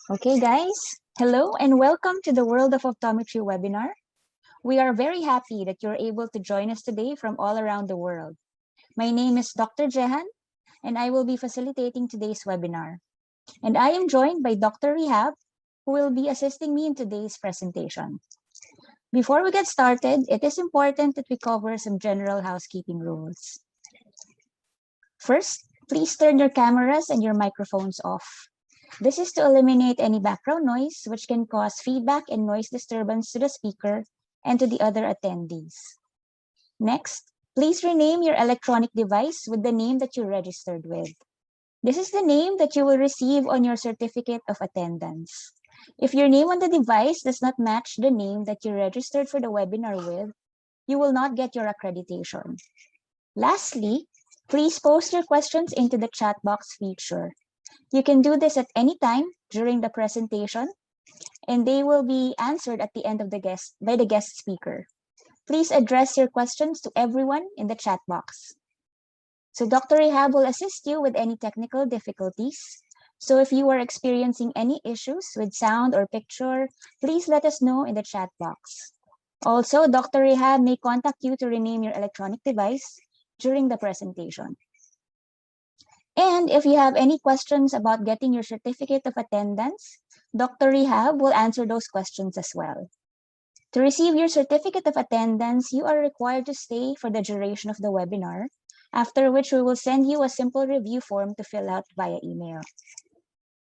Okay, guys. Hello and welcome to the World of Optometry webinar. We are very happy that you're able to join us today from all around the world. My name is Dr. Jehan, and I will be facilitating today's webinar. And I am joined by Dr. Rehab, who will be assisting me in today's presentation. Before we get started, it is important that we cover some general housekeeping rules. First, please turn your cameras and your microphones off. This is to eliminate any background noise which can cause feedback and noise disturbance to the speaker and to the other attendees. Next, please rename your electronic device with the name that you registered with. This is the name that you will receive on your certificate of attendance. If your name on the device does not match the name that you registered for the webinar with, you will not get your accreditation. Lastly, please post your questions into the chat box feature. You can do this at any time during the presentation, and they will be answered at the end of by the guest speaker. Please address your questions to everyone in the chat box. So Dr. Rehab will assist you with any technical difficulties. So if you are experiencing any issues with sound or picture, please let us know in the chat box. Also, Dr. Rehab may contact you to rename your electronic device during the presentation. And if you have any questions about getting your certificate of attendance, Dr. Rehab will answer those questions as well. To receive your certificate of attendance, you are required to stay for the duration of the webinar, after which we will send you a simple review form to fill out via email.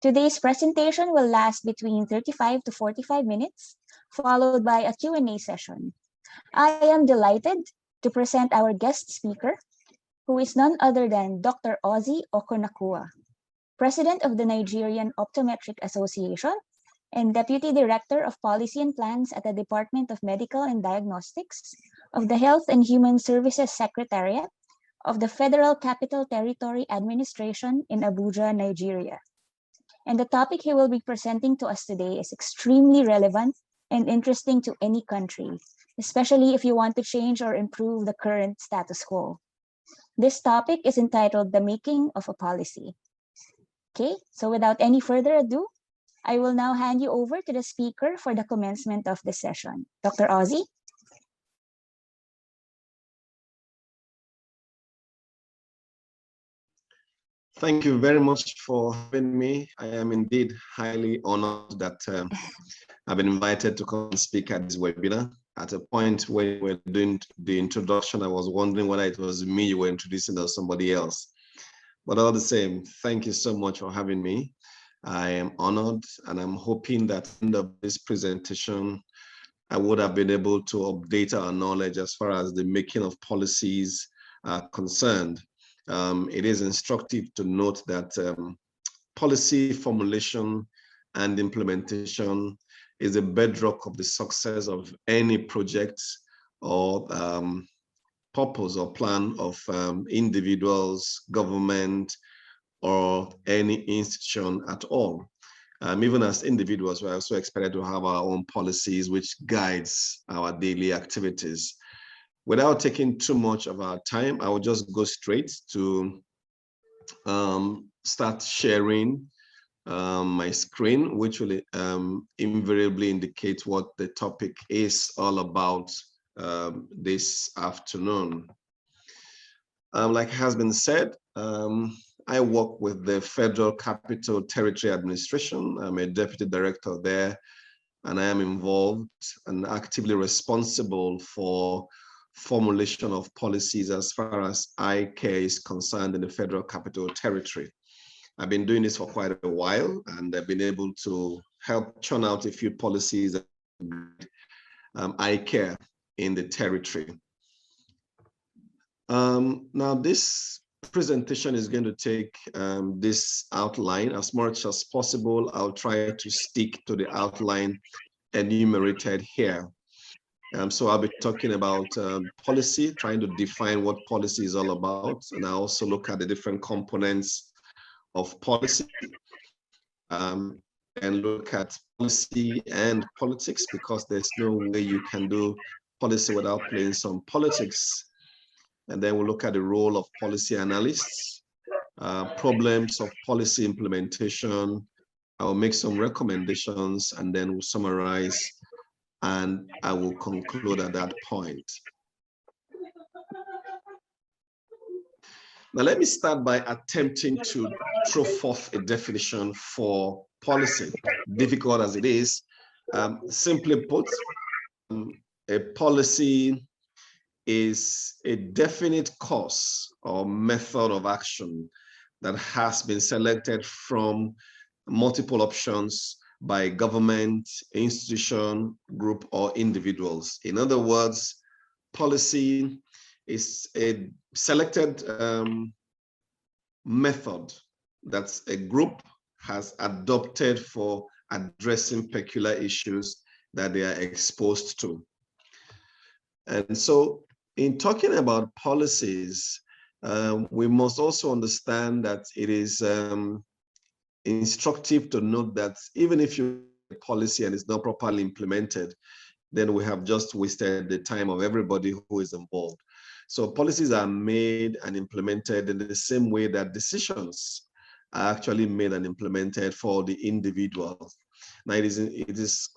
Today's presentation will last between 35 to 45 minutes, followed by a Q&A session. I am delighted to present our guest speaker, who is none other than Dr. Ozy Okonokhua, President of the Nigerian Optometric Association and Deputy Director of Policy and Plans at the Department of Medical and Diagnostics of the Health and Human Services Secretariat of the Federal Capital Territory Administration in Abuja, Nigeria. And the topic he will be presenting to us today is extremely relevant and interesting to any country, especially if you want to change or improve the current status quo. This topic is entitled The Making of a Policy. Okay, so without any further ado, I will now hand you over to the speaker for the commencement of the session. Dr. Ozy? Thank you very much for having me. I am indeed highly honored that I've been invited to come and speak at this webinar. At a point when we were doing the introduction, I was wondering whether it was me you were introducing or somebody else. But all the same, thank you so much for having me. I am honored, and I'm hoping that at the end of this presentation, I would have been able to update our knowledge as far as the making of policies are concerned. It is instructive to note that policy formulation and implementation is the bedrock of the success of any project or purpose or plan of individuals, government, or any institution at all. Even as individuals, we're also expected to have our own policies which guides our daily activities. Without taking too much of our time, I will just go straight to start sharing my screen, which will invariably indicate what the topic is all about this afternoon. Like has been said, I work with the Federal Capital Territory Administration. I'm a deputy director there, and I am involved and actively responsible for formulation of policies as far as eye care is concerned in the Federal Capital Territory. I've been doing this for quite a while, and I've been able to help churn out a few policies that eye care in the territory. Now, this presentation is going to take this outline as much as possible. I'll try to stick to the outline enumerated here. So I'll be talking about policy, trying to define what policy is all about, and I also look at the different components of policy and look at policy and politics, because there's no way you can do policy without playing some politics. And then we'll look at the role of policy analysts, problems of policy implementation, I will make some recommendations and then we'll summarize, and I will conclude at that point. Now, let me start by attempting to throw forth a definition for policy, difficult as it is. Simply put, a policy is a definite course or method of action that has been selected from multiple options by government, institution, group, or individuals. In other words, policy is a selected method that a group has adopted for addressing peculiar issues that they are exposed to. And so in talking about policies, we must also understand that it is instructive to note that even if you have a policy and it's not properly implemented, then we have just wasted the time of everybody who is involved. So policies are made and implemented in the same way that decisions are actually made and implemented for the individual. Now it is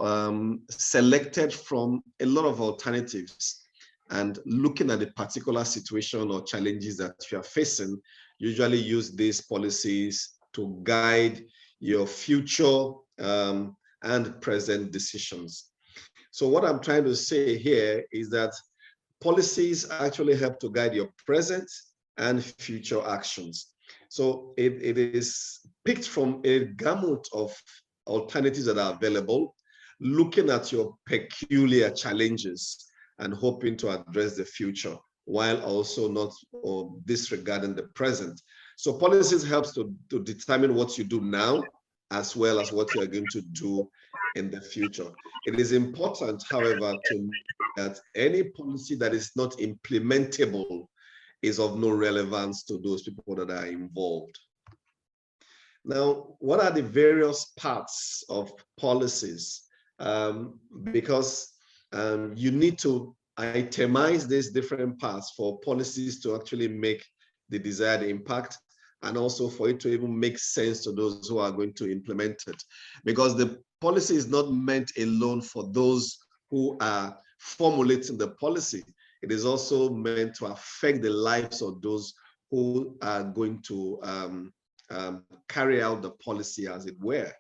selected from a lot of alternatives, and looking at the particular situation or challenges that you are facing, usually use these policies to guide your future and present decisions. So what I'm trying to say here is that policies actually help to guide your present and future actions. So it is picked from a gamut of alternatives that are available, looking at your peculiar challenges and hoping to address the future while also not disregarding the present. So policies helps to determine what you do now as well as what you are going to do in the future. It is important, however, to note that any policy that is not implementable is of no relevance to those people that are involved. Now, what are the various parts of policies? Because you need to itemize these different parts for policies to actually make the desired impact, and also for it to even make sense to those who are going to implement it. Because the policy is not meant alone for those who are formulating the policy. It is also meant to affect the lives of those who are going to carry out the policy, as it were.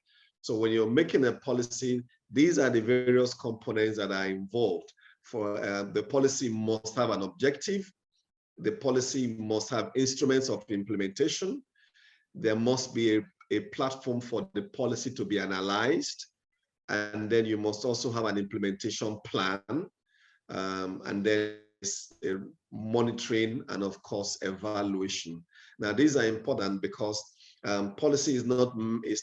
So when you're making a policy, these are the various components that are involved. For the policy must have an objective. The policy must have instruments of implementation. There must be a platform for the policy to be analyzed. And then you must also have an implementation plan. And then monitoring and, of course, evaluation. Now, these are important because policy is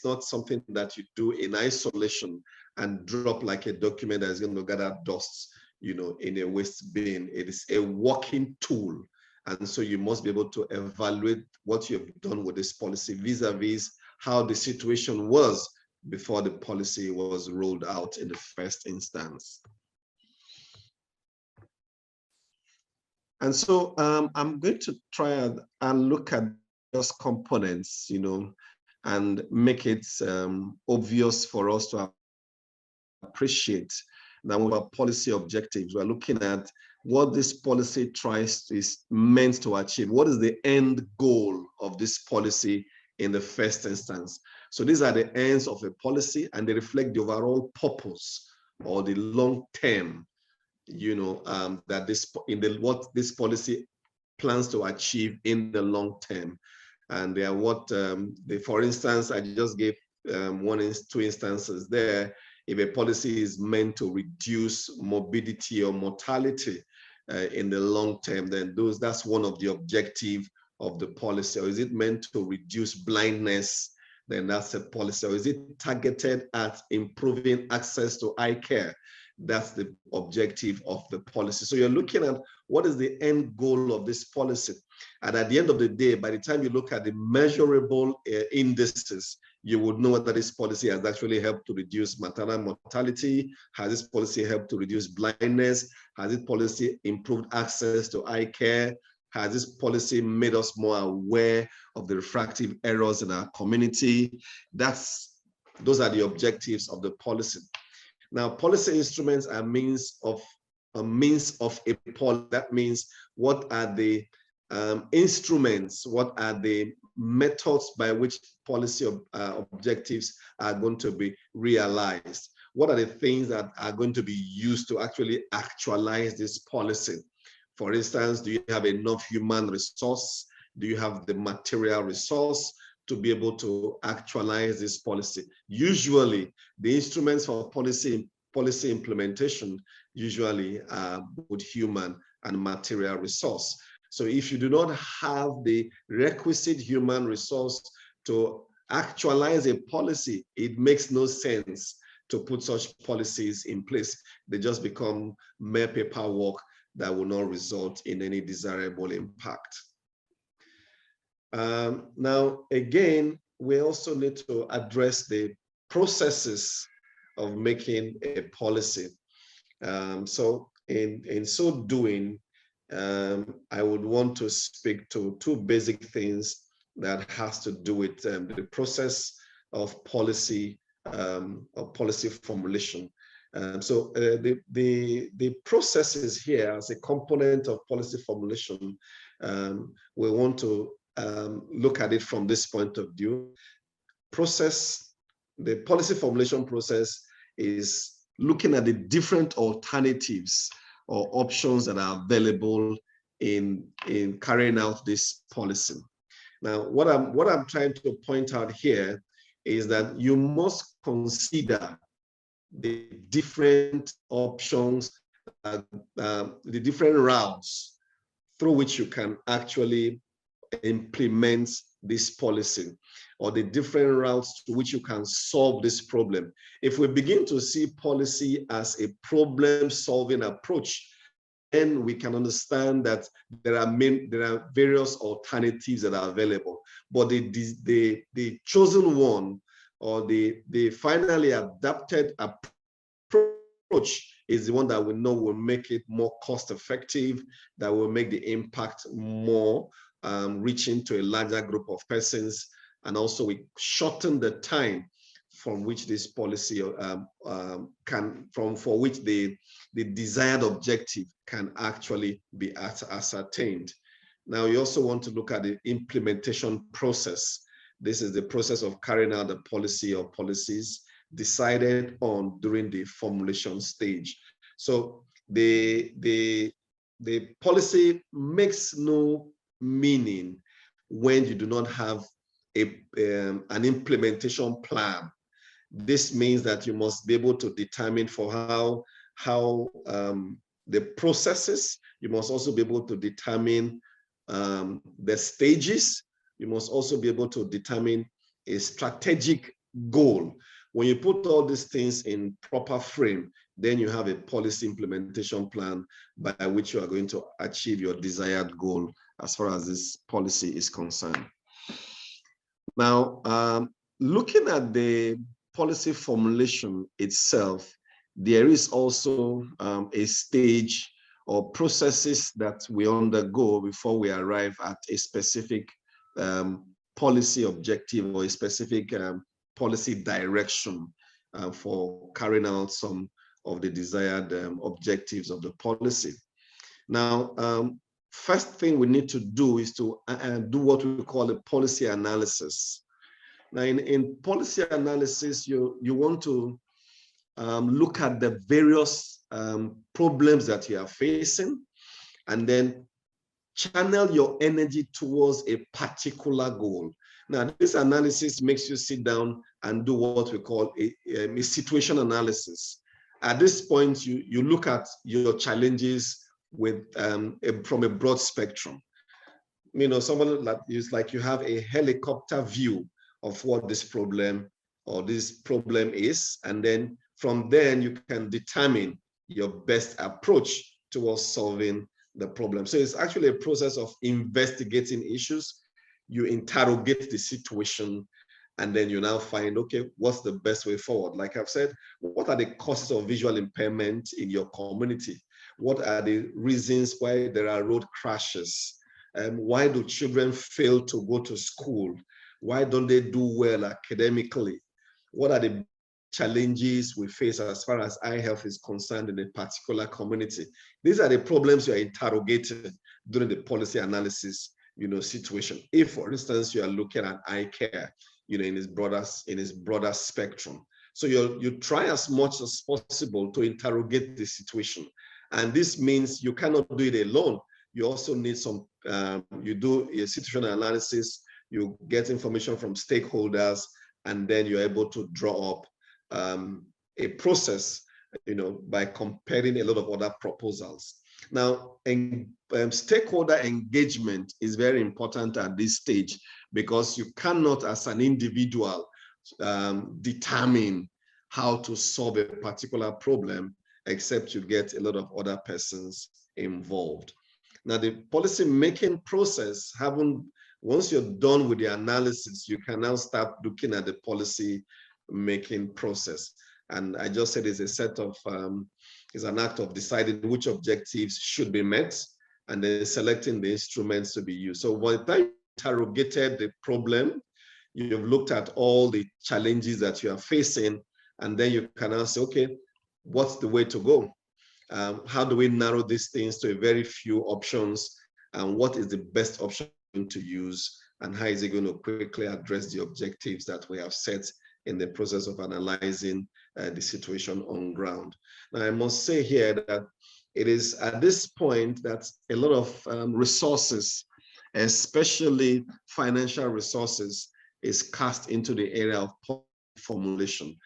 not something that you do in isolation and drop like a document that is going to gather dust, in a waste bin. It is a working tool. And so you must be able to evaluate what you have done with this policy vis-a-vis how the situation was before the policy was rolled out in the first instance. And so I'm going to try and look at those components, and make it obvious for us to appreciate that with our policy objectives, we're looking at what this policy is meant to achieve. What is the end goal of this policy in the first instance? So these are the ends of a policy, and they reflect the overall purpose or the long term, that what this policy plans to achieve in the long term. And they are for instance, I just gave two instances there. If a policy is meant to reduce morbidity or mortality in the long term, then that's one of the objectives of the policy. Or is it meant to reduce blindness? Then that's a policy. Or is it targeted at improving access to eye care? That's the objective of the policy. So you're looking at what is the end goal of this policy. And at the end of the day, by the time you look at the measurable indices, you would know that this policy has actually helped to reduce maternal mortality. Has this policy helped to reduce blindness? Has this policy improved access to eye care? Has this policy made us more aware of the refractive errors in our community? That's Those are the objectives of the policy. Now, policy instruments are means of a policy. That means what are the instruments, what are the methods by which policy objectives are going to be realized? What are the things that are going to be used to actually actualize this policy? For instance, do you have enough human resource? Do you have the material resource to be able to actualize this policy? Usually, the instruments for policy implementation usually are both human and material resource. So if you do not have the requisite human resource to actualize a policy, it makes no sense to put such policies in place. They just become mere paperwork that will not result in any desirable impact. Now, again, we also need to address the processes of making a policy. So in so doing, I would want to speak to two basic things that has to do with the process of policy formulation. So the processes here as a component of policy formulation, we want to look at it from this point of view. The policy formulation process is looking at the different alternatives or options that are available in carrying out this policy. Now, what I'm trying to point out here is that you must consider the different options, the different routes through which you can actually implement this policy, or the different routes to which you can solve this problem. If we begin to see policy as a problem-solving approach, then we can understand that there are various alternatives that are available. But the chosen one, or the finally adapted approach, is the one that we know will make it more cost-effective, that will make the impact more reaching to a larger group of persons, and also we shorten the time from which this policy for which the desired objective can actually be ascertained. Now, you also want to look at the implementation process. This is the process of carrying out the policy or policies decided on during the formulation stage. So the policy makes no meaning when you do not have an implementation plan. This means that you must be able to determine for how the processes. You must also be able to determine the stages. You must also be able to determine a strategic goal. When you put all these things in proper frame, then you have a policy implementation plan by which you are going to achieve your desired goal as far as this policy is concerned. Now, looking at the policy formulation itself, there is also a stage or processes that we undergo before we arrive at a specific policy objective or a specific policy direction for carrying out some of the desired objectives of the policy. Now, first thing we need to do is to do what we call a policy analysis. Now, in policy analysis, you want to look at the various problems that you are facing, and then channel your energy towards a particular goal. Now, this analysis makes you sit down and do what we call a situation analysis. At this point, you look at your challenges with from a broad spectrum. You know, someone that is like you have a helicopter view of what this problem is, and then from then you can determine your best approach towards solving the problem. So it's actually a process of investigating issues. You interrogate the situation, and then you now find, okay, what's the best way forward? Like I've said, what are the causes of visual impairment in your community? What are the reasons why there are road crashes? Why do children fail to go to school? Why don't they do well academically? what are the challenges we face as far as eye health is concerned in a particular community. These are the problems you are interrogating during the policy analysis, situation. If, for instance, you are looking at eye care, in its broader spectrum. So you try as much as possible to interrogate the situation. And this means you cannot do it alone. You also need some, you do a situational analysis, you get information from stakeholders, and then you're able to draw up a process, by comparing a lot of other proposals. Now, stakeholder engagement is very important at this stage, because you cannot, as an individual, determine how to solve a particular problem, except you get a lot of other persons involved. Now, the policy making process, once you're done with the analysis, you can now start looking at the policy making process. And I just said it's a set of, it's an act of deciding which objectives should be met, and then selecting the instruments to be used. So by the time you interrogated the problem, you've looked at all the challenges that you are facing, and then you can now say, okay, what's the way to go? How do we narrow these things to a very few options, and what is the best option to use, and how is it going to quickly address the objectives that we have set in the process of analyzing the situation on ground. Now, I must say here that it is at this point that a lot of resources, especially financial resources, is cast into the area of formulation,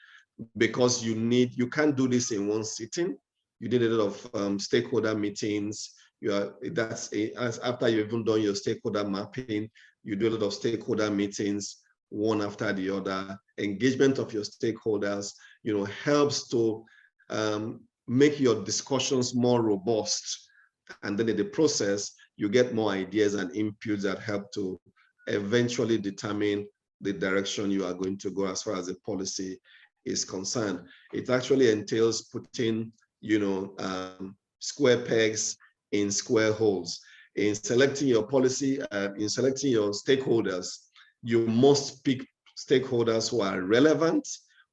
because you can't do this in one sitting. You need a lot of stakeholder meetings. After you've even done your stakeholder mapping, you do a lot of stakeholder meetings, one after the other. Engagement of your stakeholders, helps to make your discussions more robust. And then in the process, you get more ideas and inputs that help to eventually determine the direction you are going to go as far as the policy is concerned. It actually entails putting, square pegs in square holes. In selecting your policy, in selecting your stakeholders, you must pick stakeholders who are relevant,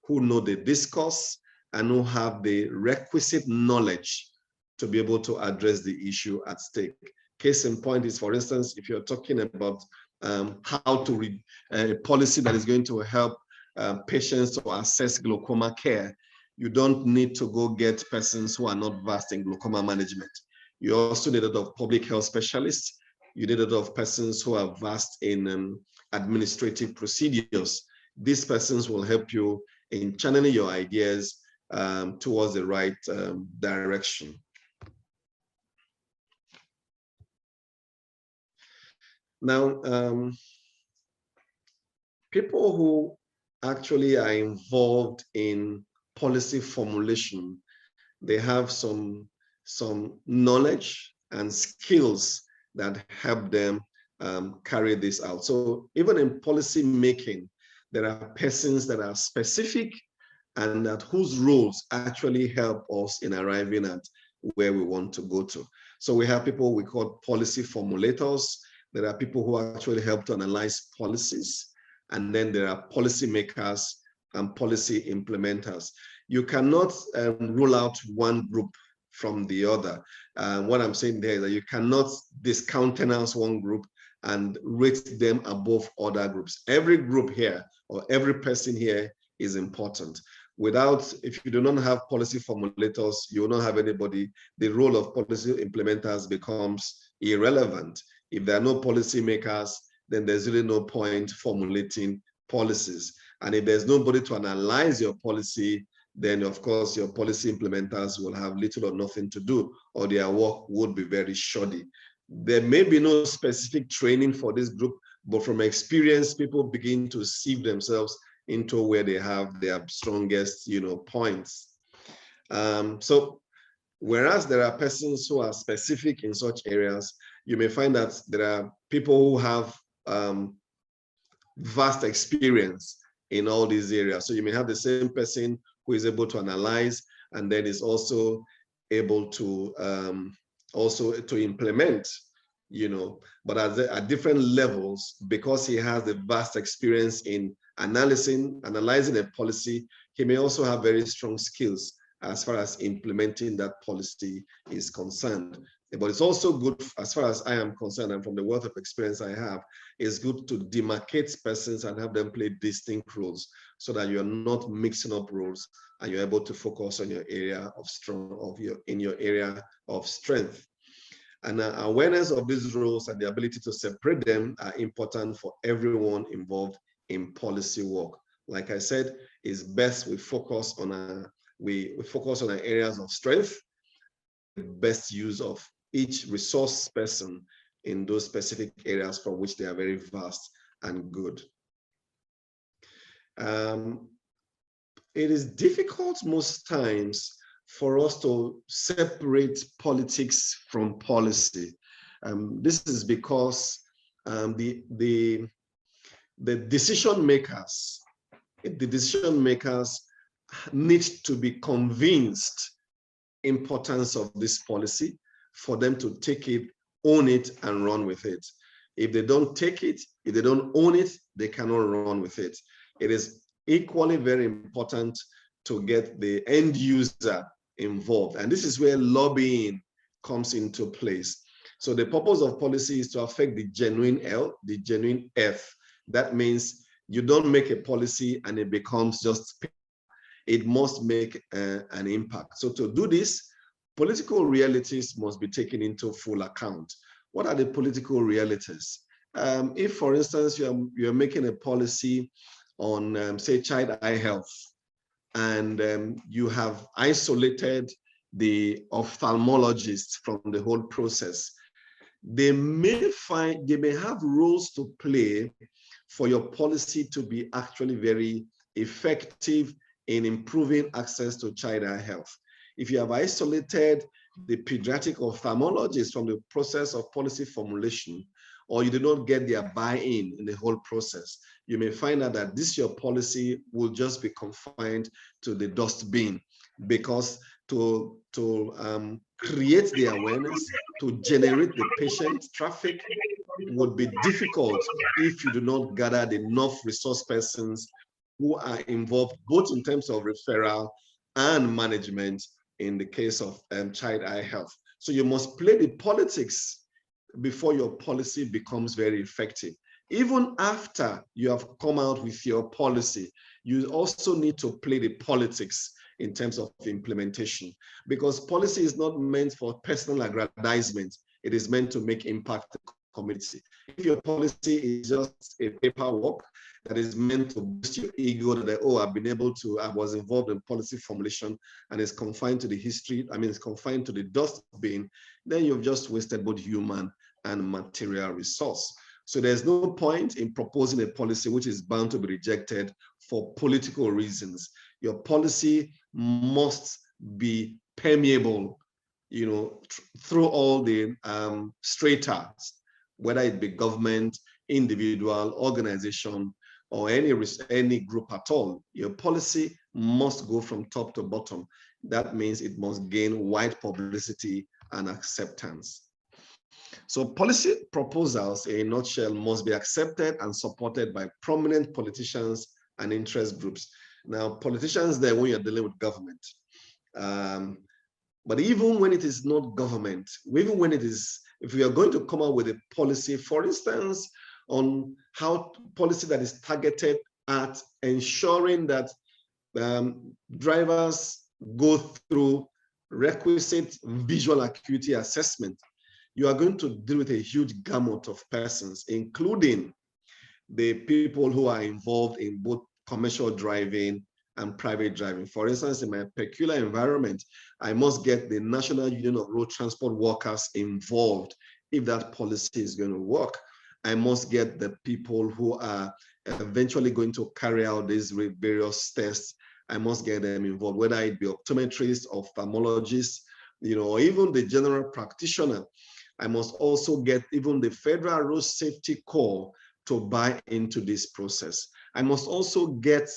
who know the discourse, and who have the requisite knowledge to be able to address the issue at stake. Case in point is, for instance, if you're talking about how to read a policy that is going to help patients to access glaucoma care, you don't need to go get persons who are not versed in glaucoma management. You also need a lot of public health specialists. You need a lot of persons who are versed in administrative procedures. These persons will help you in channeling your ideas towards the right direction. Now, people who actually are involved in policy formulation, they have some knowledge and skills that help them carry this out. So even in policy making, there are persons that are specific and that whose roles actually help us in arriving at where we want to go to. So we have people we call policy formulators. There are people who actually help to analyze policies. And then there are policy makers and policy implementers. You cannot rule out one group from the other. What I'm saying there is that you cannot discountenance one group and rate them above other groups. Every group here or every person here is important. If you do not have policy formulators, you will not have anybody. The role of policy implementers becomes irrelevant. If there are no policy makers, then there's really no point formulating policies. And if there's nobody to analyze your policy, then of course your policy implementers will have little or nothing to do, or their work would be very shoddy. There may be no specific training for this group, but from experience, people begin to sieve themselves into where they have their strongest, points. So whereas there are persons who are specific in such areas, you may find that there are people who have vast experience in all these areas. So you may have the same person who is able to analyze and then is also able to implement, but at different levels, because he has the vast experience in analyzing a policy, he may also have very strong skills as far as implementing that policy is concerned. But it's also good, as far as I am concerned, and from the wealth of experience I have, it's good to demarcate persons and have them play distinct roles so that you're not mixing up roles and you're able to focus on your area of your area of strength. And awareness of these roles and the ability to separate them are important for everyone involved in policy work. Like I said, it's best we focus on our areas of strength, the best use of each resource person in those specific areas for which they are very vast and good. It is difficult most times for us to separate politics from policy. This is because the decision makers need to be convinced importance of this policy for them to take it, own it, and run with it. If they don't take it, if they don't own it, they cannot run with it. It is equally very important to get the end user involved. And this is where lobbying comes into place. So the purpose of policy is to affect the genuine L, the genuine F. That means you don't make a policy and it becomes just, it must make an impact. So to do this, political realities must be taken into full account. What are the political realities? If, for instance, you're making a policy on, say, child eye health, and you have isolated the ophthalmologists from the whole process, they may have roles to play for your policy to be actually very effective in improving access to child eye health. If you have isolated the pediatric ophthalmologists from the process of policy formulation, or you do not get their buy-in in the whole process, you may find out that your policy will just be confined to the dustbin, because to create the awareness, to generate the patient traffic would be difficult if you do not gather enough resource persons who are involved both in terms of referral and management in the case of child eye health. So you must play the politics before your policy becomes very effective. Even after you have come out with your policy, you also need to play the politics in terms of implementation, because policy is not meant for personal aggrandizement. It is meant to make impact in the community. If your policy is just a paperwork that is meant to boost your ego that, oh, I was involved in policy formulation, and it's confined to the history, it's confined to the dustbin, then you've just wasted both human and material resource. So there's no point in proposing a policy which is bound to be rejected for political reasons. Your policy must be permeable, through all the strata, whether it be government, individual, organization, or any group at all. Your policy must go from top to bottom. That means it must gain wide publicity and acceptance. So policy proposals, in a nutshell, must be accepted and supported by prominent politicians and interest groups. Now, politicians there when you're dealing with government. But even when it is not government, even when it is, if we are going to come up with a policy, for instance, on how policy that is targeted at ensuring that drivers go through requisite visual acuity assessment, you are going to deal with a huge gamut of persons, including the people who are involved in both commercial driving and private driving. For instance, in my peculiar environment, I must get the National Union of Road Transport Workers involved if that policy is going to work. I must get the people who are eventually going to carry out these various tests. I must get them involved, whether it be optometrists, ophthalmologists, or even the general practitioner. I must also get even the Federal Road Safety Corps to buy into this process. I must also get,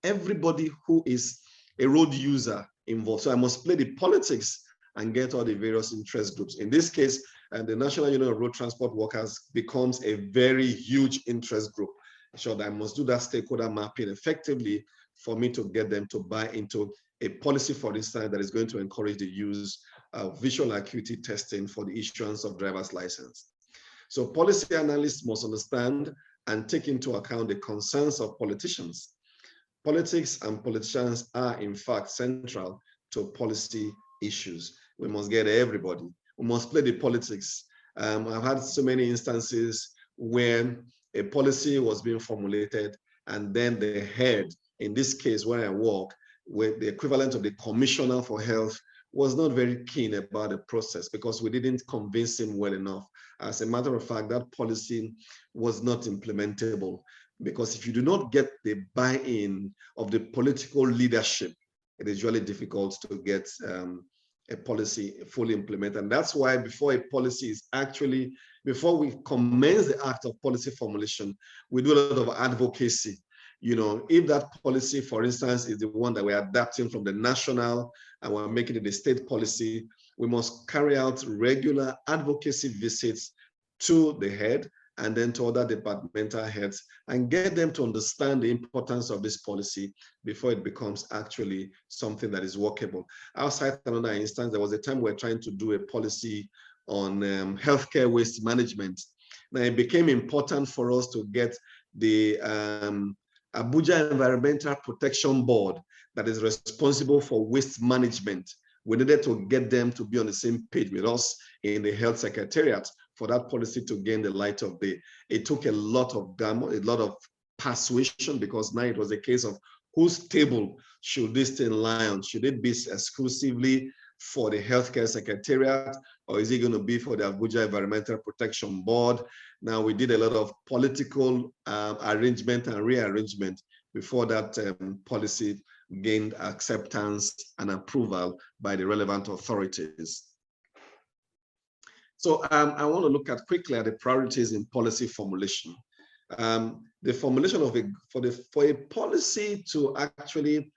everybody who is a road user involved. So I must play the politics and get all the various interest groups. In this case, the National Union of Road Transport Workers becomes a very huge interest group. So I must do that stakeholder mapping effectively for me to get them to buy into a policy, for instance, that is going to encourage the use of visual acuity testing for the issuance of driver's license. So policy analysts must understand and take into account the concerns of politicians. Politics and politicians are, in fact, central to policy issues. We must get everybody. We must play the politics. I've had so many instances where a policy was being formulated and then the head, in this case where I work, with the equivalent of the commissioner for health, was not very keen about the process because we didn't convince him well enough. As a matter of fact, that policy was not implementable because if you do not get the buy-in of the political leadership, it is really difficult to get a policy fully implemented. And that's why before a policy is actually, before we commence the act of policy formulation, we do a lot of advocacy. You know, if that policy, for instance, is the one that we're adapting from the national and we're making it a state policy, we must carry out regular advocacy visits to the head and then to other departmental heads and get them to understand the importance of this policy before it becomes actually something that is workable. Outside another instance, there was a time we were trying to do a policy on healthcare waste management. Now it became important for us to get the Abuja Environmental Protection Board that is responsible for waste management. We needed to get them to be on the same page with us in the Health Secretariat for that policy to gain the light of day. It took a lot of persuasion because now it was a case of whose table should this thing lie on? Should it be exclusively for the Healthcare Secretariat or is it going to be for the Abuja Environmental Protection Board? Now we did a lot of political arrangement and rearrangement before that policy gained acceptance and approval by the relevant authorities. So I want to look at quickly at the priorities in policy formulation. The formulation of for a policy to actually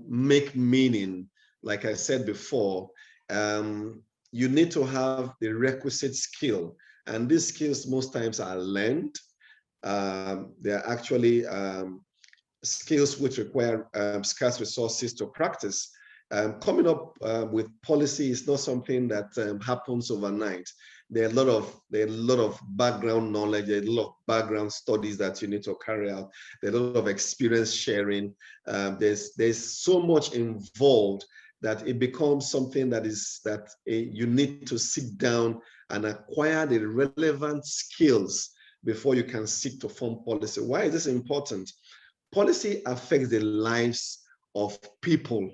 make meaning, like I said before, you need to have the requisite skill. And these skills most times are learned. They're actually skills which require scarce resources to practice. Coming up with policy is not something that happens overnight. There are a lot of background knowledge, there are a lot of background studies that you need to carry out. There are a lot of experience sharing. There's so much involved that it becomes something that you need to sit down and acquire the relevant skills before you can seek to form policy. Why is this important? Policy affects the lives of people,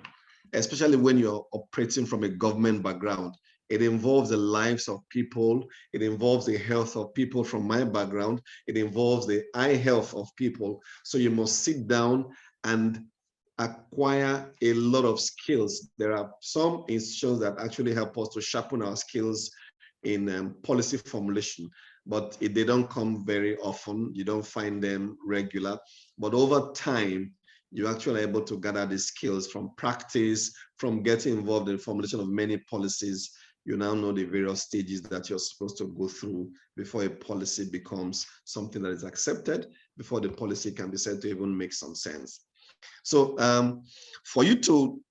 especially when you're operating from a government background. It involves the lives of people. It involves the health of people from my background. It involves the eye health of people. So you must sit down and acquire a lot of skills. There are some institutions that actually help us to sharpen our skills in policy formulation, but they don't come very often. You don't find them regular. But over time, you're actually able to gather the skills from practice, from getting involved in formulation of many policies. You now know the various stages that you're supposed to go through before a policy becomes something that is accepted, before the policy can be said to even make some sense. So for you to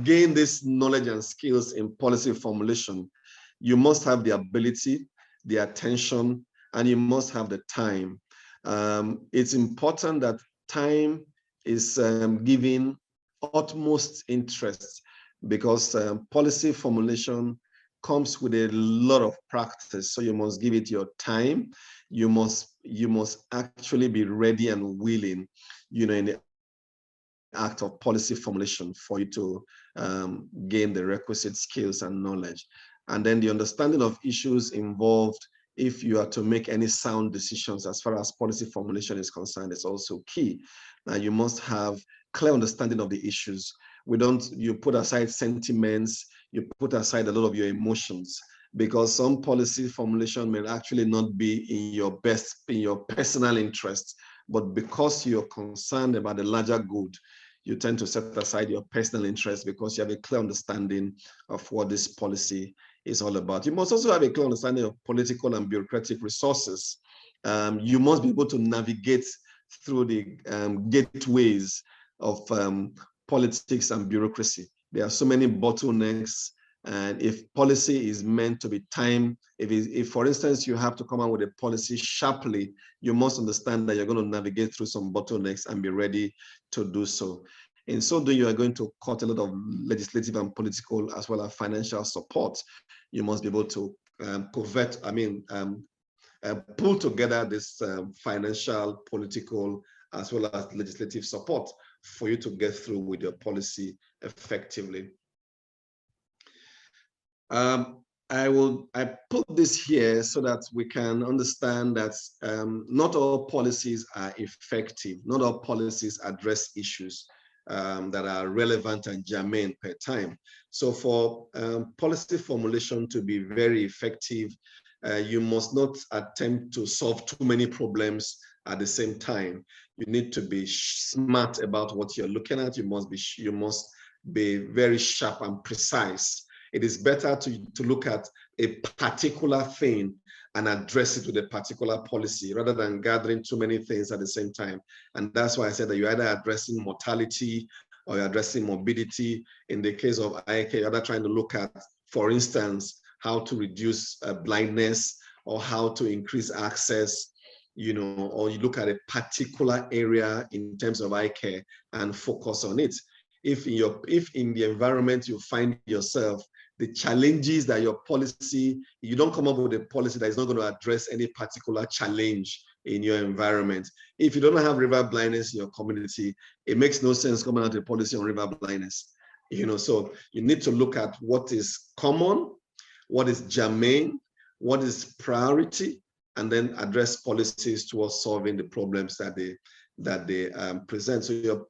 gain this knowledge and skills in policy formulation, you must have the ability, the attention, and you must have the time. It's important that time is given utmost interest because policy formulation comes with a lot of practice. So you must give it your time. You must actually be ready and willing, in the act of policy formulation for you to gain the requisite skills and knowledge. And then the understanding of issues involved if you are to make any sound decisions as far as policy formulation is concerned is also key. Now you must have clear understanding of the issues. You put aside sentiments, you put aside a lot of your emotions, because some policy formulation may actually not be in your personal interest, but because you're concerned about the larger good, you tend to set aside your personal interest because you have a clear understanding of what this policy is all about. You must also have a clear understanding of political and bureaucratic resources. You must be able to navigate through the gateways of politics and bureaucracy. There are so many bottlenecks, and if policy is meant to be timed, if for instance you have to come out with a policy sharply, you must understand that you're going to navigate through some bottlenecks and be ready to do so. In so doing, you are going to cut a lot of legislative and political as well as financial support. You must be able to pull together this financial, political, as well as legislative support for you to get through with your policy effectively. I put this here so that we can understand that not all policies are effective. Not all policies address issues that are relevant and germane per time. So for policy formulation to be very effective, you must not attempt to solve too many problems at the same time. You need to be smart about what you're looking at. You must be very sharp and precise. It is better to look at a particular thing and address it with a particular policy rather than gathering too many things at the same time. And that's why I said that you're either addressing mortality or you're addressing morbidity. In the case of eye care, you're either trying to look at, for instance, how to reduce blindness or how to increase access, or you look at a particular area in terms of eye care and focus on it. If in the environment you find yourself, the challenges that your policy, you don't come up with a policy that is not going to address any particular challenge in your environment. If you don't have river blindness in your community, it makes no sense coming out with a policy on river blindness. So you need to look at what is common, what is germane, what is priority, and then address policies towards solving the problems that they present. So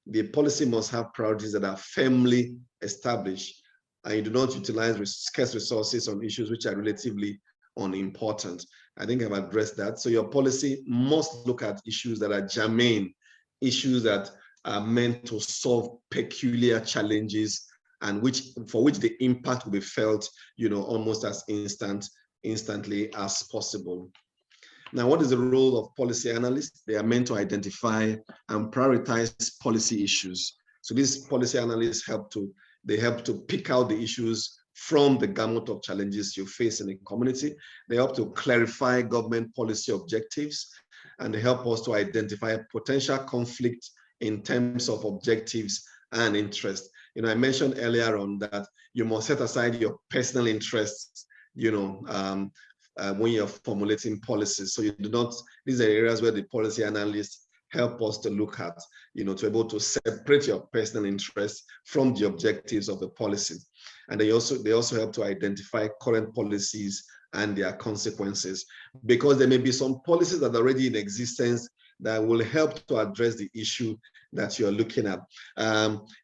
the policy must have priorities that are firmly established, and you do not utilize scarce resources on issues which are relatively unimportant. I think I've addressed that. So your policy must look at issues that are germane, issues that are meant to solve peculiar challenges and for which the impact will be felt, almost as instantly as possible. Now, what is the role of policy analysts? They are meant to identify and prioritize policy issues. So these policy analysts help to pick out the issues from the gamut of challenges you face in the community. They help to clarify government policy objectives, and they help us to identify potential conflict in terms of objectives and interest. I mentioned earlier on that you must set aside your personal interests, when you're formulating policies. So these are areas where the policy analysts help us to look at, to be able to separate your personal interests from the objectives of the policy. And they also help to identify current policies and their consequences, because there may be some policies that are already in existence that will help to address the issue that you're looking at.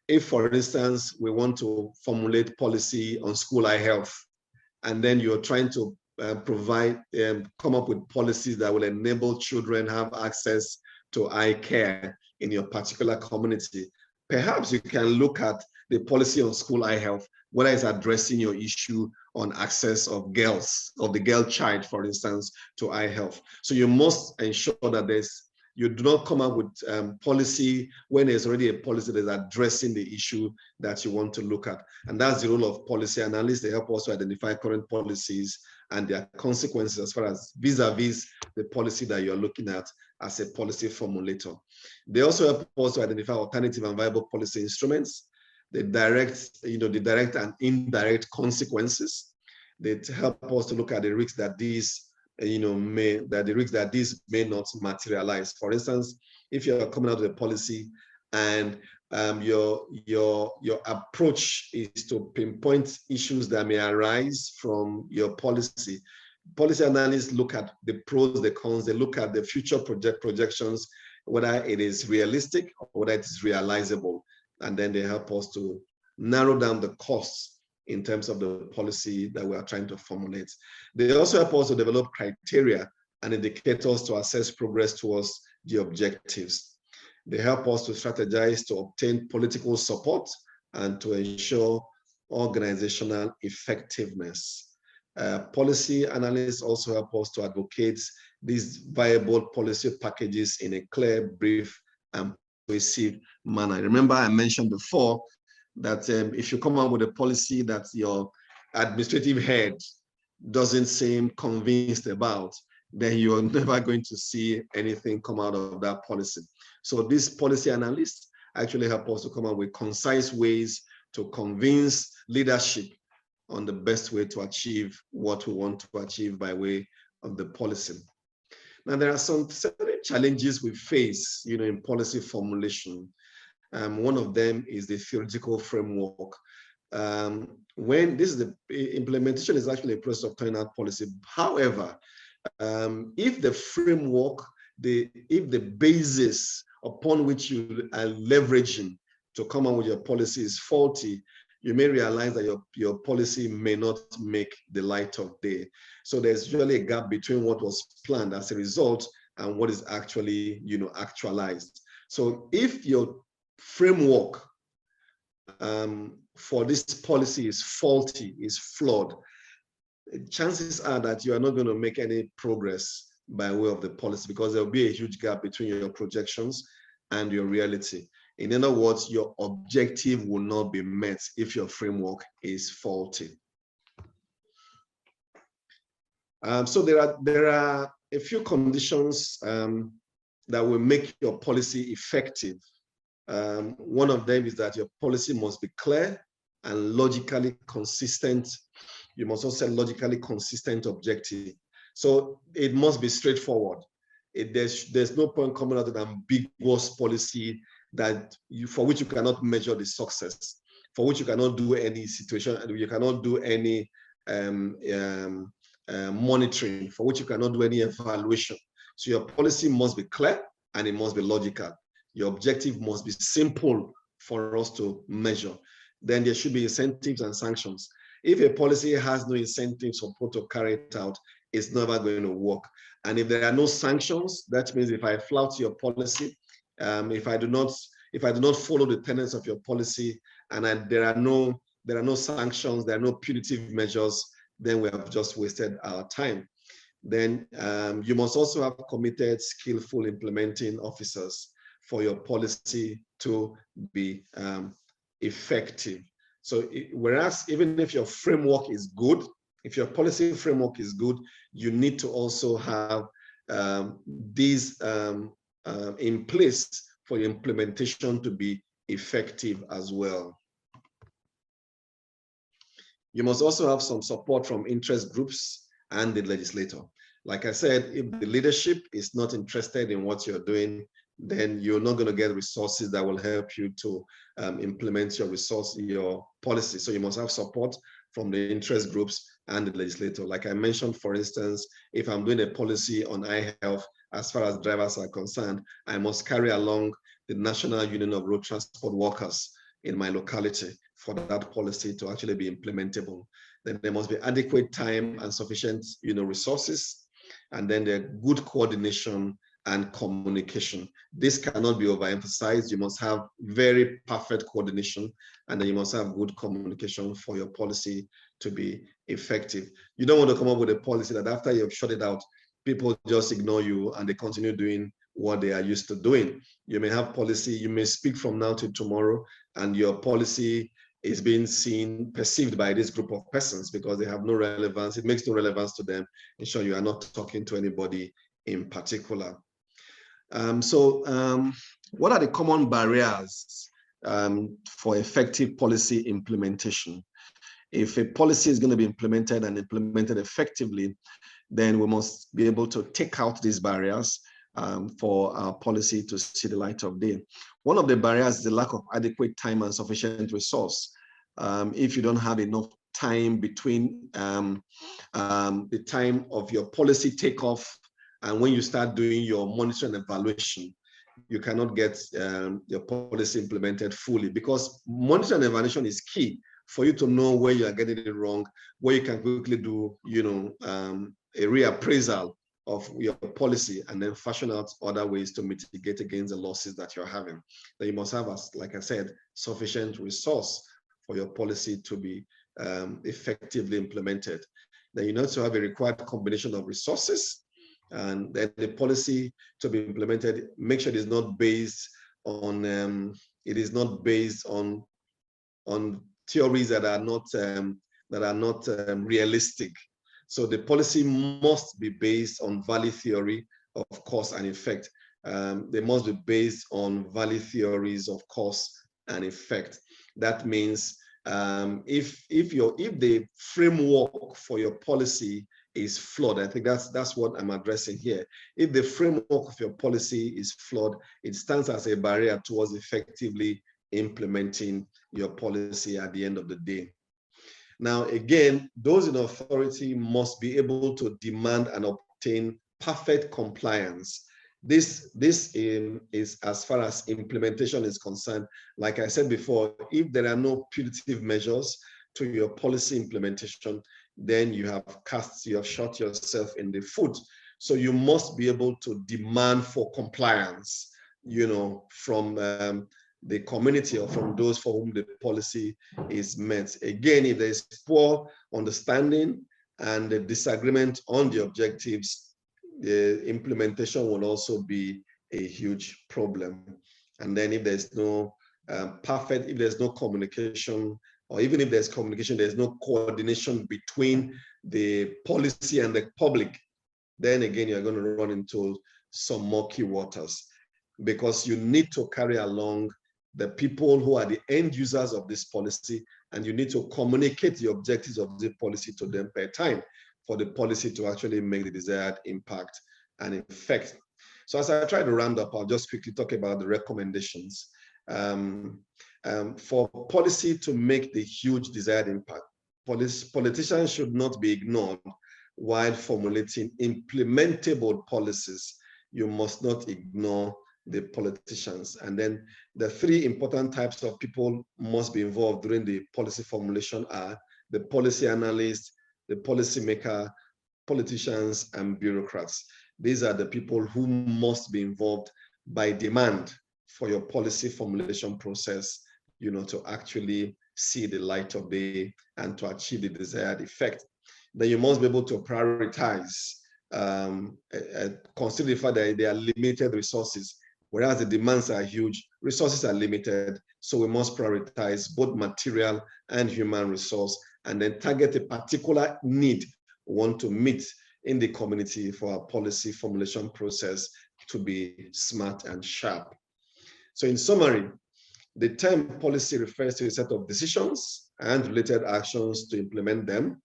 If, for instance, we want to formulate policy on school eye health, and then you're trying to come up with policies that will enable children have access to eye care in your particular community, perhaps you can look at the policy on school eye health, whether it's addressing your issue on access of the girl child, for instance, to eye health. So you must ensure that you do not come up with policy when there's already a policy that's addressing the issue that you want to look at. And that's the role of policy analysts. They help us to identify current policies and their consequences as far as vis-a-vis the policy that you're looking at as a policy formulator. They also help us to identify alternative and viable policy instruments, the direct and indirect consequences. They help us to look at the risks that these may not materialize. For instance, if you're coming out with a policy and your approach is to pinpoint issues that may arise from your policy, policy analysts look at the pros, the cons, they look at the future projections, whether it is realistic or whether it is realizable, and then they help us to narrow down the costs in terms of the policy that we are trying to formulate. They also help us to develop criteria and indicators to assess progress towards the objectives. They help us to strategize to obtain political support and to ensure organizational effectiveness. Policy analysts also help us to advocate these viable policy packages in a clear, brief, and persuasive manner. Remember, I mentioned before that if you come up with a policy that your administrative head doesn't seem convinced about, then you're never going to see anything come out of that policy. So these policy analysts actually help us to come up with concise ways to convince leadership on the best way to achieve what we want to achieve by way of the policy. Now, there are some certain challenges we face, in policy formulation. One of them is the theoretical framework. When this is the implementation is actually a process of turning out policy. However, if the framework, if the basis upon which you are leveraging to come up with your policy is faulty, you may realize that your policy may not make the light of day. So there's usually a gap between what was planned as a result and what is actually, actualized. So if your framework for this policy is faulty, is flawed, chances are that you are not going to make any progress by way of the policy, because there will be a huge gap between your projections and your reality. In other words, your objective will not be met if your framework is faulty. So there are a few conditions that will make your policy effective. One of them is that your policy must be clear and logically consistent. You must also set logically consistent objective. So it must be straightforward. There's no point coming out with an ambiguous policy for which you cannot measure the success, for which you cannot do any situation, and you cannot do any monitoring, for which you cannot do any evaluation. So your policy must be clear and it must be logical. Your objective must be simple for us to measure. Then there should be incentives and sanctions. If a policy has no incentives for people to carry it out, it's never going to work. And if there are no sanctions, that means if I flout your policy, if I do not follow the tenets of your policy, and there are no sanctions, there are no punitive measures, then we have just wasted our time. Then you must also have committed, skillful implementing officers for your policy to be effective. So whereas even if your framework is good, if your policy framework is good, you need to also have these in place for your implementation to be effective as well. You must also have some support from interest groups and the legislator. Like I said, if the leadership is not interested in what you're doing, then you're not going to get resources that will help you to implement your policy. So you must have support from the interest groups and the legislator. Like I mentioned, for instance, if I'm doing a policy on eye health, as far as drivers are concerned, I must carry along the National Union of Road Transport Workers in my locality for that policy to actually be implementable. Then there must be adequate time and sufficient, resources, and then there good coordination and communication. This cannot be overemphasized. You must have very perfect coordination, and then you must have good communication for your policy to be effective. You don't want to come up with a policy that after you've shut it out, people just ignore you and they continue doing what they are used to doing. You may have policy, you may speak from now to tomorrow, and your policy is being perceived by this group of persons because they have no relevance. It makes no relevance to them. Ensure you are not talking to anybody in particular. What are the common barriers for effective policy implementation? If a policy is going to be implemented and implemented effectively, then we must be able to take out these barriers for our policy to see the light of day. One of the barriers is the lack of adequate time and sufficient resource. If you don't have enough time between the time of your policy takeoff and when you start doing your monitoring and evaluation, you cannot get your policy implemented fully, because monitoring and evaluation is key for you to know where you are getting it wrong, where you can quickly do, a reappraisal of your policy and then fashion out other ways to mitigate against the losses that you're having. Then you must have, like I said, sufficient resource for your policy to be effectively implemented. Then you need to have a required combination of resources, and then the policy to be implemented, make sure it is not based on theories that are not realistic. So the policy must be based on value theory of cause and effect. They must be based on value theories of cause and effect. That means if the framework for your policy is flawed, I think that's what I'm addressing here. If the framework of your policy is flawed, it stands as a barrier towards effectively implementing your policy at the end of the day. Now, again, those in authority must be able to demand and obtain perfect compliance. This is as far as implementation is concerned. Like I said before, if there are no punitive measures to your policy implementation, then you have shot yourself in the foot. So you must be able to demand for compliance, from the community or from those for whom the policy is meant. Again, if there is poor understanding and the disagreement on the objectives, the implementation will also be a huge problem. And then if there's no if there's no communication, or even if there's communication, there's no coordination between the policy and the public, then again, you're going to run into some murky waters, because you need to carry along the people who are the end users of this policy, and you need to communicate the objectives of the policy to them per time for the policy to actually make the desired impact and effect. So as I try to round up, I'll just quickly talk about the recommendations. For policy to make the huge desired impact, politicians should not be ignored while formulating implementable policies. You must not ignore the politicians. And then the three important types of people must be involved during the policy formulation are the policy analyst, the policymaker, politicians, and bureaucrats. These are the people who must be involved by demand for your policy formulation process, to actually see the light of day and to achieve the desired effect. Then you must be able to prioritize, consider the fact that there are limited resources. Whereas the demands are huge, resources are limited. So we must prioritize both material and human resource, and then target a particular need we want to meet in the community for our policy formulation process to be smart and sharp. So in summary, the term policy refers to a set of decisions and related actions to implement them.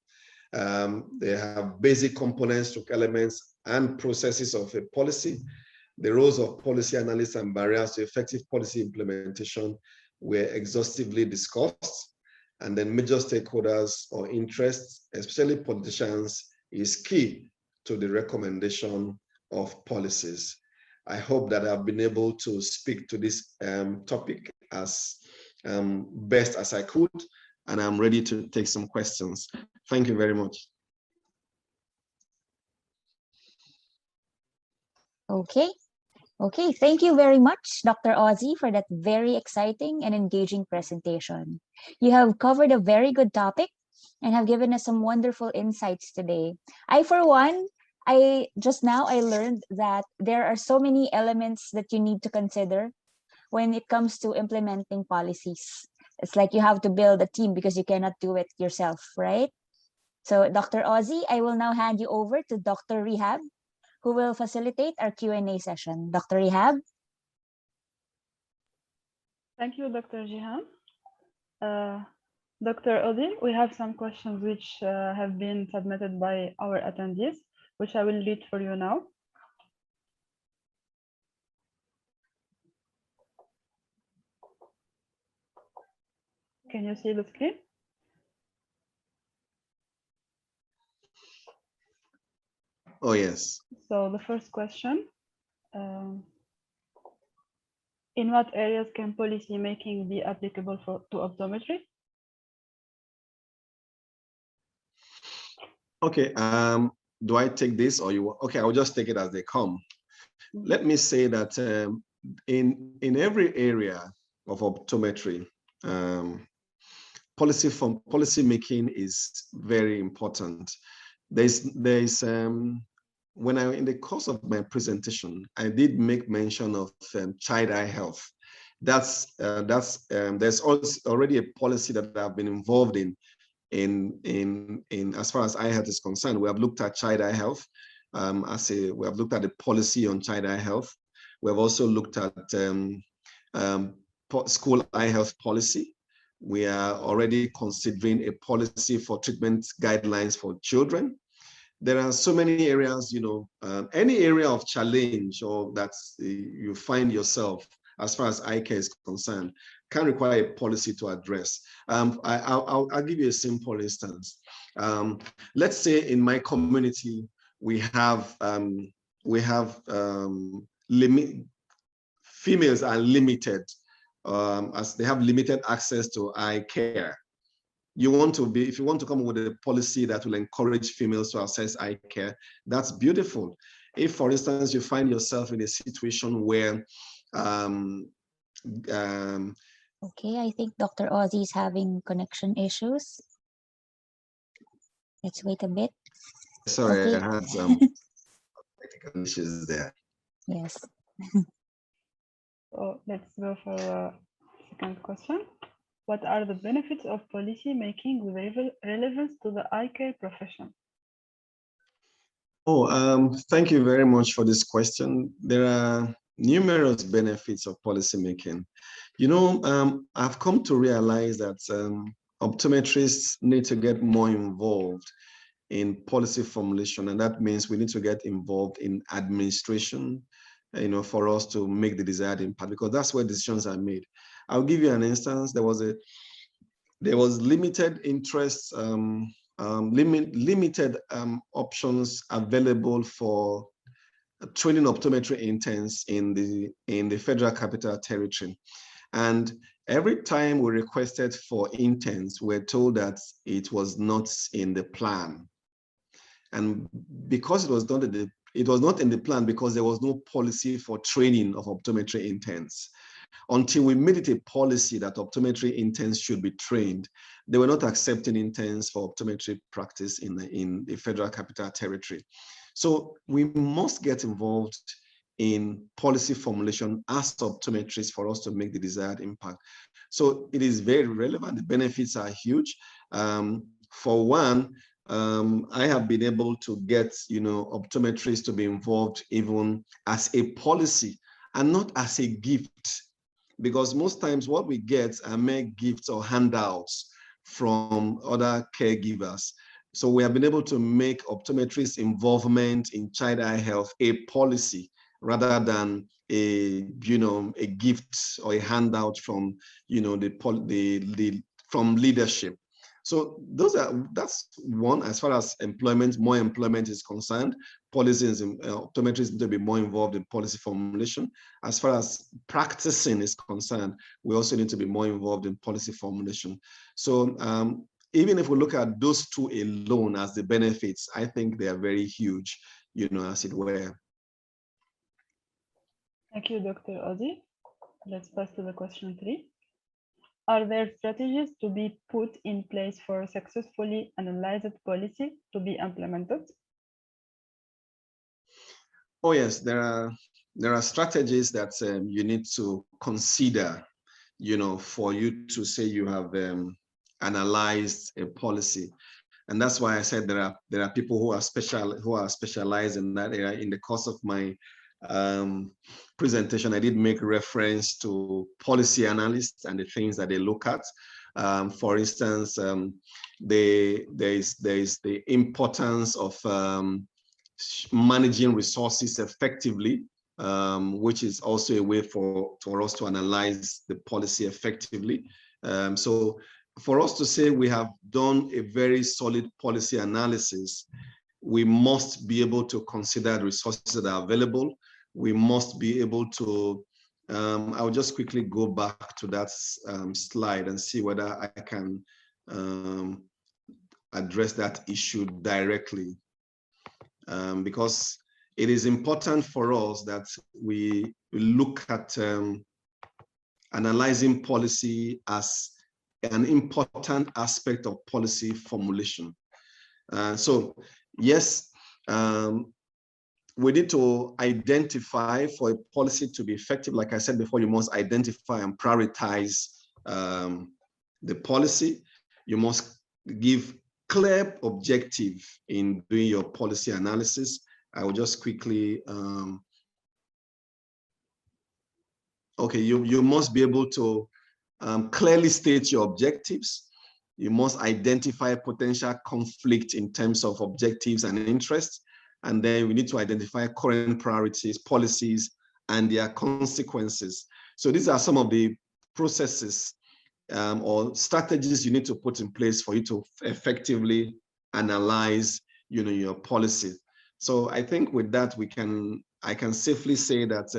They have basic components, elements, and processes of a policy. The roles of policy analysts and barriers to effective policy implementation were exhaustively discussed. And then major stakeholders or interests, especially politicians, is key to the recommendation of policies. I hope that I've been able to speak to this topic as best as I could, and I'm ready to take some questions. Thank you very much. Okay, thank you very much, Dr. Ozy, for that very exciting and engaging presentation. You have covered a very good topic and have given us some wonderful insights today. For one, just now I learned that there are so many elements that you need to consider when it comes to implementing policies. It's like you have to build a team because you cannot do it yourself, right? So Dr. Ozy, I will now hand you over to Dr. Rehab, who will facilitate our Q&A session. Dr. Rehab? Thank you, Dr. Jihan. Dr. Ozy, we have some questions which have been submitted by our attendees, which I will read for you now. Can you see the screen? Oh, yes. So the first question, in what areas can policy making be applicable to optometry? Okay, do I take this or you? Okay, I'll just take it as they come. Let me say that in every area of optometry, policy making is very important. When in the course of my presentation, I did make mention of child eye health. There's also already a policy that I've been involved in as far as eye health is concerned. We have looked at child eye health. We have looked at the policy on child eye health. We have also looked at school eye health policy. We are already considering a policy for treatment guidelines for children. There are so many areas, any area of challenge or that you find yourself as far as eye care is concerned can require a policy to address. I'll give you a simple instance. Let's say in my community, we have females are limited as they have limited access to eye care. If you want to come up with a policy that will encourage females to access eye care, that's beautiful. If, for instance, you find yourself in a situation where okay, I think Dr. Ozy is having connection issues. Let's wait a bit. Sorry, okay. I had some technical issues there. Yes. So let's go for a second question. What are the benefits of policy making with relevance to the eye care profession? Thank you very much for this question. There are numerous benefits of policy making. I've come to realize that optometrists need to get more involved in policy formulation, and that means we need to get involved in administration, for us to make the desired impact, because that's where decisions are made. I'll give you an instance. There was limited interest, limited options available for training optometry interns in the Federal Capital Territory. And every time we requested for interns, we're told that it was not in the plan. And because it was not in the plan because there was no policy for training of optometry interns. Until we made it a policy that optometry interns should be trained, they were not accepting interns for optometry practice in the Federal Capital Territory. So we must get involved in policy formulation as optometrists for us to make the desired impact. So it is very relevant. The benefits are huge. For one, I have been able to get, optometrists to be involved even as a policy and not as a gift, because most times what we get are mere gifts or handouts from other caregivers. So we have been able to make optometrists' involvement in child eye health a policy rather than a gift or a handout from, from leadership. So that's one. As far as more employment is concerned, policies and optometrists need to be more involved in policy formulation. As far as practicing is concerned, we also need to be more involved in policy formulation. So even if we look at those two alone as the benefits, I think they are very huge, as it were. Thank you, Dr. Ozy. Let's pass to the question 3. Are there strategies to be put in place for a successfully analyzed policy to be implemented? Oh yes, there are strategies that you need to consider, for you to say you have analyzed a policy. And that's why I said there are people who are specialized in that area. In the course of my presentation, I did make reference to policy analysts and the things that they look at. For instance, there is the importance of managing resources effectively, which is also a way for us to analyze the policy effectively. So for us to say we have done a very solid policy analysis, we must be able to consider the resources that are available. We must be able to, I'll just quickly go back to that slide and see whether I can address that issue directly. because it is important for us that we look at analyzing policy as an important aspect of policy formulation. So yes, we need to identify for a policy to be effective. Like I said before, you must identify and prioritize the policy. You must give clear objective in doing your policy analysis. I will just quickly, okay, you must be able to clearly state your objectives. You must identify potential conflict in terms of objectives and interests. And then we need to identify current priorities, policies, and their consequences. So these are some of the processes or strategies you need to put in place for you to effectively analyze, your policy. So I think with that, I can safely say that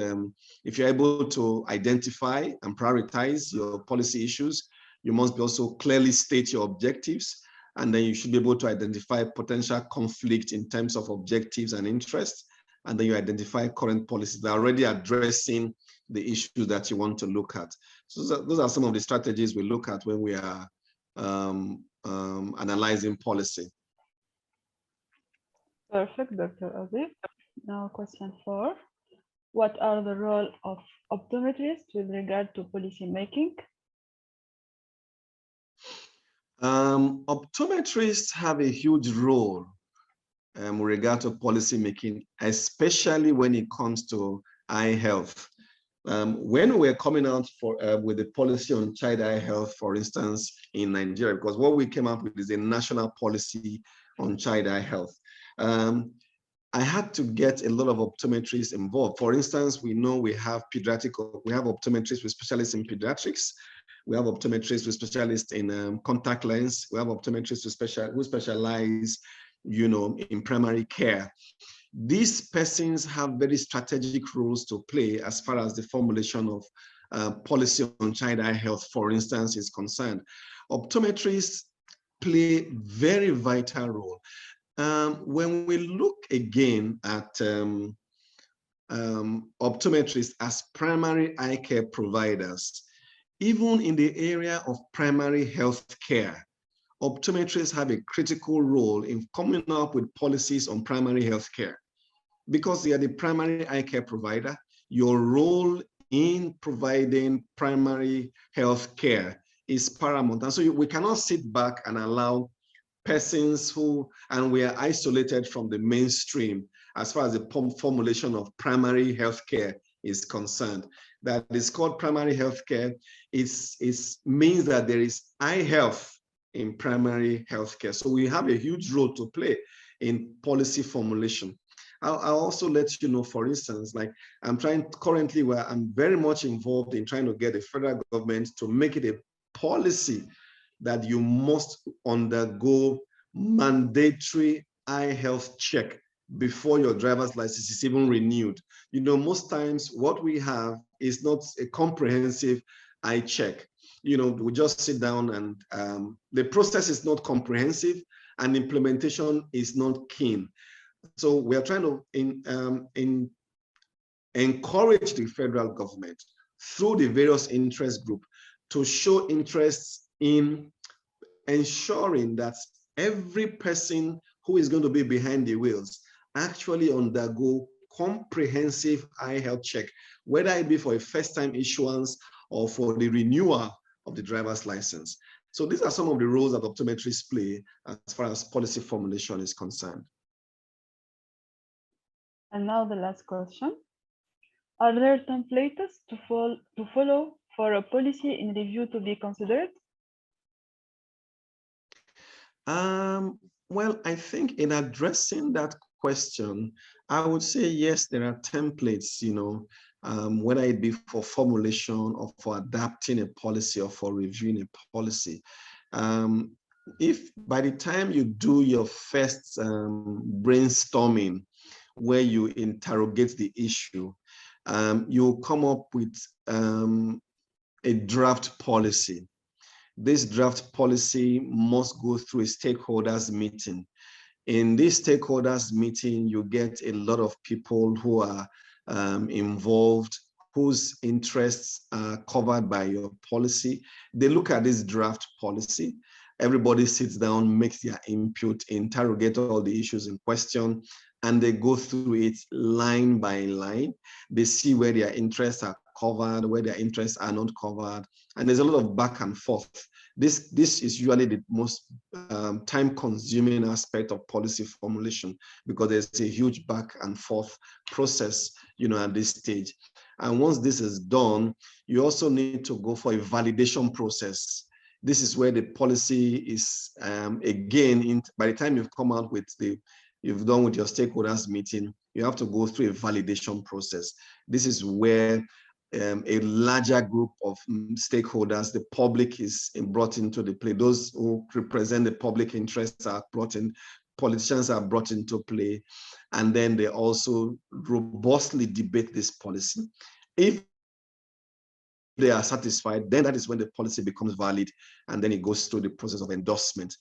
if you're able to identify and prioritize your policy issues, you must also clearly state your objectives, and then you should be able to identify potential conflict in terms of objectives and interests, and then you identify current policies that are already addressing the issue that you want to look at. So those are some of the strategies we look at when we are analyzing policy. Perfect, Dr. Ozy. Now, question 4. What are the role of optometrists with regard to policy making? Optometrists have a huge role with regard to policy making, especially when it comes to eye health. When we're coming out with the policy on child eye health, for instance, in Nigeria, because what we came up with is a national policy on child eye health. I had to get a lot of optometrists involved. For instance, we know we have optometrists with specialists in pediatrics. We have optometrists with specialists in contact lens. We have optometrists who specialize, in primary care. These persons have very strategic roles to play as far as the formulation of policy on child eye health, for instance, is concerned. Optometrists play very vital role. When we look again at optometrists as primary eye care providers, even in the area of primary health care, optometrists have a critical role in coming up with policies on primary health care. Because they are the primary eye care provider, your role in providing primary health care is paramount. And so we cannot sit back and allow persons and we are isolated from the mainstream as far as the formulation of primary health care is concerned. That is called primary health care. It means that there is eye health in primary health care. So we have a huge role to play in policy formulation. I'll also let you know, for instance, like I'm very much involved in trying to get the federal government to make it a policy that you must undergo mandatory eye health check before your driver's license is even renewed. Most times what we have is not a comprehensive eye check. We just sit down and the process is not comprehensive and implementation is not keen. So we are trying to encourage the federal government through the various interest groups to show interest in ensuring that every person who is going to be behind the wheels actually undergo comprehensive eye health check, whether it be for a first-time issuance or for the renewal of the driver's license. So these are some of the roles that optometrists play as far as policy formulation is concerned. And now the last question. Are there templates to follow for a policy in review to be considered? Well, I think in addressing that question, I would say yes, there are templates, whether it be for formulation or for adapting a policy or for reviewing a policy. If by the time you do your first brainstorming, where you interrogate the issue, you'll come up with a draft policy. This draft policy must go through a stakeholders meeting. In this stakeholders meeting, you get a lot of people who are involved, whose interests are covered by your policy. They look at this draft policy. Everybody sits down, makes their input, interrogate all the issues in question, and they go through it line by line. They see where their interests are covered, where their interests are not covered, and there's a lot of back and forth. This is usually the most time-consuming aspect of policy formulation, because there's a huge back and forth process, at this stage. And once this is done, you also need to go for a validation process. This is where the policy is, again, by the time you've come out with you've done with your stakeholders meeting, you have to go through a validation process. This is where a larger group of stakeholders, the public, is brought into the play. Those who represent the public interests are brought in, politicians are brought into play, and then they also robustly debate this policy. If they are satisfied, then that is when the policy becomes valid, and then it goes through the process of endorsement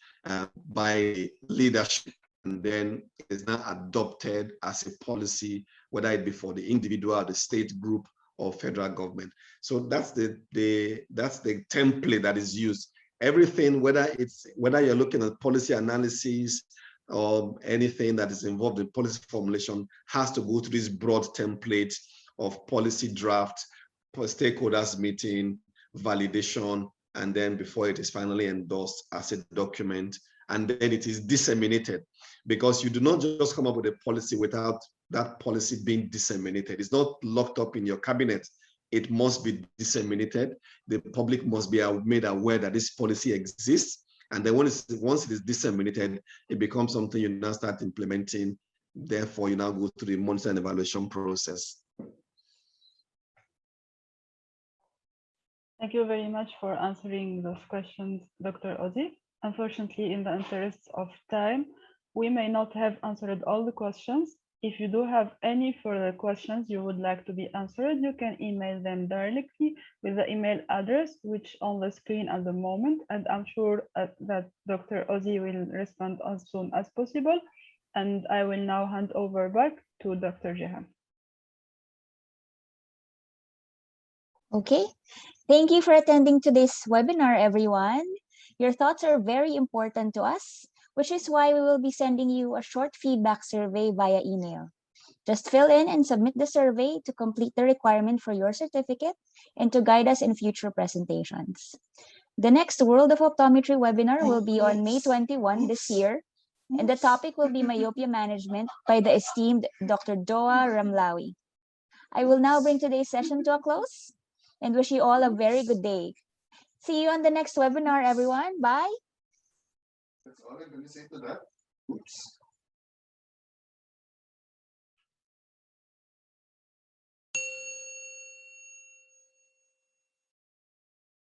by leadership, and then it's now adopted as a policy, whether it be for the individual, the state group, or federal government. So that's the template that is used. Everything, whether you're looking at policy analysis or anything that is involved in policy formulation, has to go through this broad template of policy draft, stakeholders meeting, validation, and then before it is finally endorsed as a document, and then it is disseminated, because you do not just come up with a policy without that policy being disseminated. It's not locked up in your cabinet. It must be disseminated. The public must be made aware that this policy exists. And then once it is disseminated, it becomes something you now start implementing. Therefore, you now go through the monitoring and evaluation process. Thank you very much for answering those questions, Dr. Ozy. Unfortunately, in the interests of time, we may not have answered all the questions. If you do have any further questions you would like to be answered, you can email them directly with the email address which on the screen at the moment, and I'm sure that Dr. Ozy will respond as soon as possible. And I will now hand over back to Dr. Jehan. Okay, thank you for attending today's webinar, everyone. Your thoughts are very important to us, which is why we will be sending you a short feedback survey via email. Just fill in and submit the survey to complete the requirement for your certificate and to guide us in future presentations. The next World of Optometry webinar will be on May 21 this year, and the topic will be myopia management by the esteemed Dr. Doa Ramlawi. I will now bring today's session to a close and wish you all a very good day. See you on the next webinar, everyone. Bye. That's all I'm going to say to that. Oops.